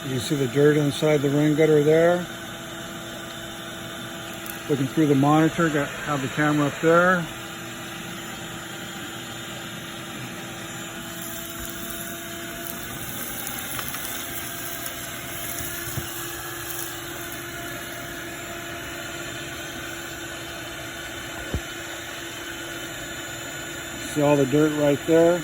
You can see the dirt inside the rain gutter there. Looking through the monitor, have the camera up there. See all the dirt right there.